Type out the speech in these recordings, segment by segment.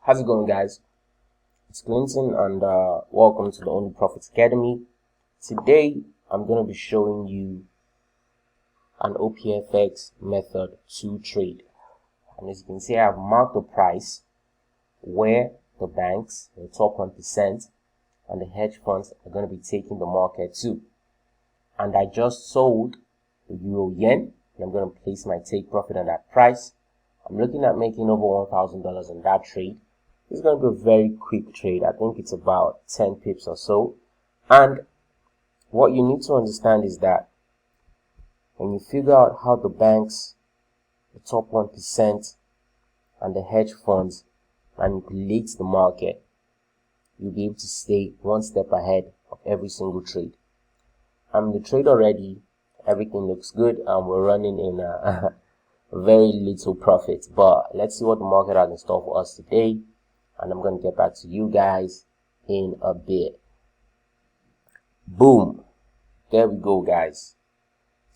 How's it going, guys? It's Clinton, and welcome to the Only Profits Academy. Today, I'm going to be showing you an OPFX method to trade. And as you can see, I have marked the price where the banks, the top 1%, and the hedge funds are going to be taking the market to. And I just sold the Euro Yen, and I'm going to place my take profit on that price. I'm looking at making over $1,000 in that trade. It's going to be a very quick trade. I think it's about 10 pips or so. And what you need to understand is that when you figure out how the banks, the top 1%, and the hedge funds manipulate the market, you'll be able to stay one step ahead of every single trade. I'm in the trade already. Everything looks good, and we're running in a very little profit. But let's see what the market has in store for us today. And I'm going to get back to you guys in a bit. Boom. There we go, guys.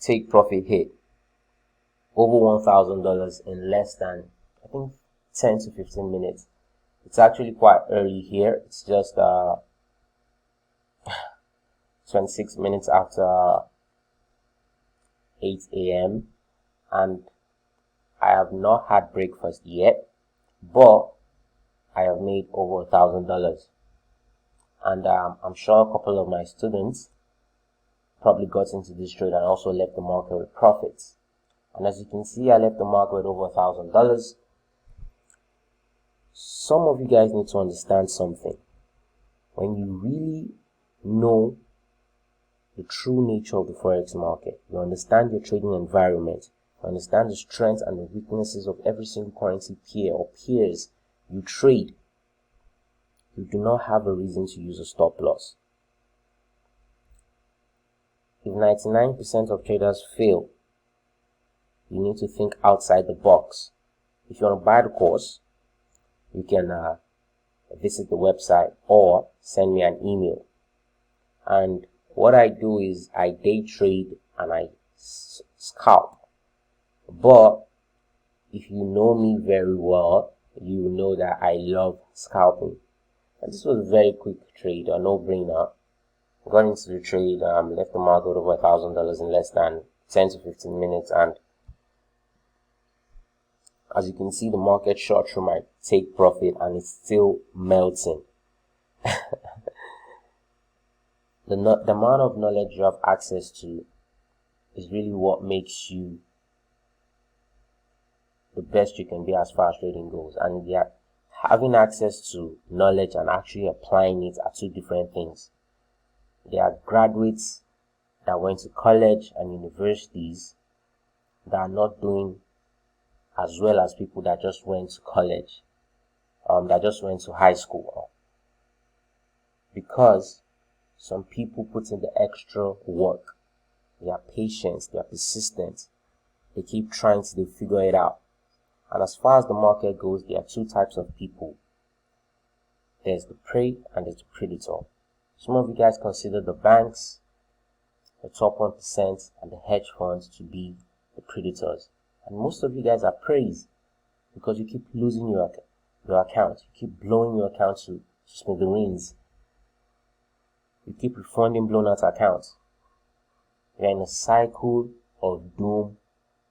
Take profit hit. Over $1,000 in less than, I think, 10 to 15 minutes. It's actually quite early here. It's just 26 minutes after 8 a.m. And I have not had breakfast yet, but I have made over $1,000. And I'm sure a couple of my students probably got into this trade and also left the market with profits. And as you can see, I left the market with over $1,000. Some of you guys need to understand something. When you really know the true nature of the Forex market, you understand your trading environment, you understand the strengths and the weaknesses of every single currency pair or pairs you trade, you do not have a reason to use a stop loss. If 99% of traders fail, you need to think outside the box. If you want to buy the course, you can visit the website or send me an email. And what I do is I day trade and I scalp. But if you know me very well, you know that I love scalping. And this was a very quick trade, a no-brainer. Got into the trade, left the market with over $1,000 in less than 10 to 15 minutes. And as you can see, the market shot through my take profit and it's still melting. The amount of knowledge you have access to is really what makes you the best you can be as far as trading goes. And yeah, having access to knowledge and actually applying it are two different things. There are graduates that went to college and universities that are not doing as well as people that just went to college, that just went to high school. Because some people put in the extra work. They are patient, they are persistent. They keep trying till they figure it out. And as far as the market goes, there are two types of people. There's the prey and there's the predator. Some of you guys consider the banks, the top 1%, and the hedge funds to be the predators. And most of you guys are preys because you keep losing your account. You keep blowing your account to smithereens. You keep refunding blown out accounts. You're in a cycle of doom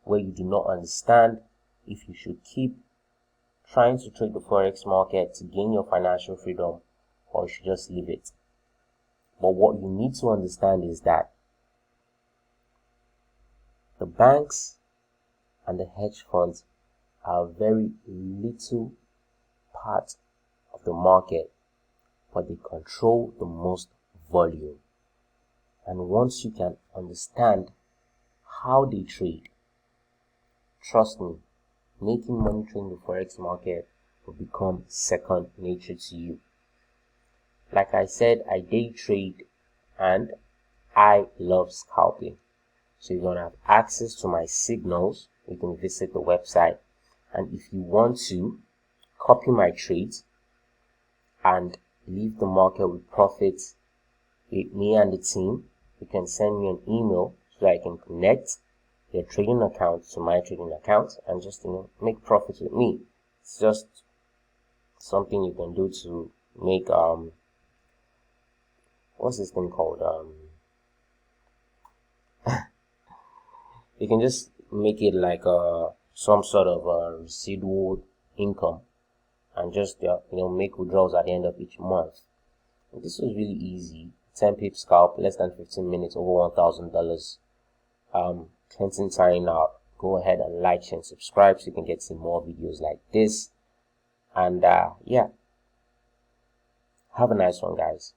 where you do not understand if you should keep trying to trade the Forex market to gain your financial freedom or you should just leave it. But what you need to understand is that the banks and the hedge funds are a very little part of the market, but they control the most volume. And once you can understand how they trade, trust me, making money trading the Forex market will become second nature to you. Like I said, I day trade and I love scalping. So if you want to have access to my signals, you can visit the website. And if you want to copy my trades and leave the market with profits with me and the team, you can send me an email so that I can connect your trading account to my trading account and just make profits with me. It's something you can do to make what's this thing called, you can just make it like some sort of residual income, and just make withdrawals at the end of each month. And this was really easy. 10 pip scalp, less than 15 minutes, over $1,000. Clinton signing out. Go ahead and like, share, and subscribe so you can get some more videos like this. And yeah, have a nice one, guys.